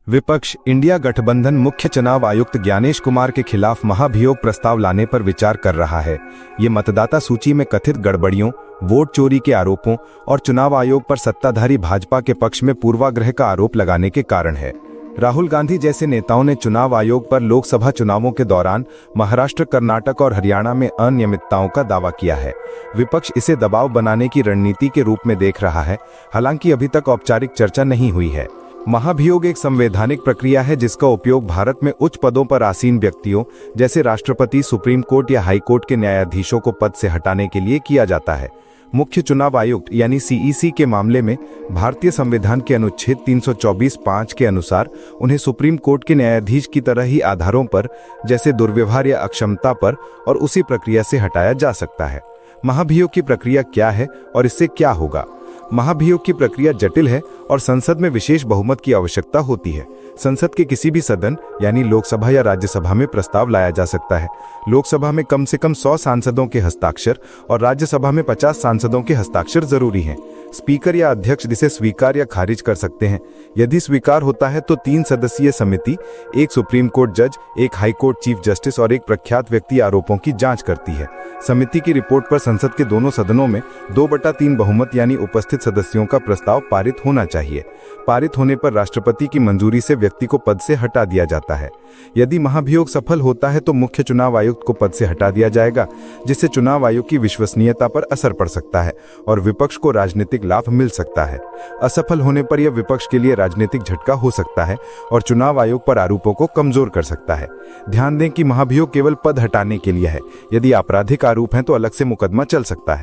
विपक्ष इंडिया गठबंधन मुख्य चुनाव आयुक्त ज्ञानेश कुमार के खिलाफ महाभियोग प्रस्ताव लाने पर विचार कर रहा है। ये मतदाता सूची में कथित गड़बड़ियों, वोट चोरी के आरोपों और चुनाव आयोग पर सत्ताधारी भाजपा के पक्ष में पूर्वाग्रह का आरोप लगाने के कारण है। राहुल गांधी जैसे नेताओं ने चुनाव आयोग पर लोकसभा चुनावों के दौरान महाराष्ट्र, कर्नाटक और हरियाणा में अनियमितताओं का दावा किया है। विपक्ष इसे दबाव बनाने की रणनीति के रूप में देख रहा है, हालांकि अभी तक औपचारिक चर्चा नहीं हुई है। महाभियोग एक संवैधानिक प्रक्रिया है जिसका उपयोग भारत में उच्च पदों पर आसीन व्यक्तियों जैसे राष्ट्रपति, सुप्रीम कोर्ट या हाई कोर्ट के न्यायाधीशों को पद से हटाने के लिए किया जाता है। मुख्य चुनाव आयुक्त यानी सीईसी के मामले में भारतीय संविधान के अनुच्छेद 324(5) के अनुसार उन्हें सुप्रीम कोर्ट के न्यायाधीश की तरह ही आधारों पर, जैसे दुर्व्यवहार या अक्षमता पर, और उसी प्रक्रिया से हटाया जा सकता है। महाभियोग की प्रक्रिया क्या है और इससे क्या होगा? महाभियोग की प्रक्रिया जटिल है और संसद में विशेष बहुमत की आवश्यकता होती है। संसद के किसी भी सदन यानी लोकसभा या राज्यसभा में प्रस्ताव लाया जा सकता है। लोकसभा में कम से कम 100 सांसदों के हस्ताक्षर और राज्यसभा में 50 सांसदों के हस्ताक्षर जरूरी हैं। स्पीकर या अध्यक्ष इसे स्वीकार या खारिज कर सकते हैं। यदि स्वीकार होता है तो 3 सदस्यीय समिति, एक सुप्रीम कोर्ट जज, एक हाई कोर्ट चीफ जस्टिस और एक प्रख्यात व्यक्ति आरोपों की जांच करती है। समिति की रिपोर्ट पर संसद के दोनों सदनों में 2/3 बहुमत यानी उपस्थित सदस्यों का प्रस्ताव पारित होना चाहिए। पारित होने पर राष्ट्रपति की मंजूरी से व्यक्ति को पद से हटा दिया जाता है। यदि महाभियोग सफल होता है तो मुख्य चुनाव आयुक्त को पद से हटा दिया जाएगा, जिससे चुनाव आयोग की विश्वसनीयता पर असर पड़ सकता है और विपक्ष को राजनीतिक लाभ मिल सकता है। असफल होने पर यह विपक्ष के लिए राजनीतिक झटका हो सकता है और चुनाव आयोग पर आरोपों को कमजोर कर सकता है। ध्यान दें कि महाभियोग केवल पद हटाने के लिए है। यदि आपराधिक आरोप हैं तो अलग से मुकदमा चल सकता है।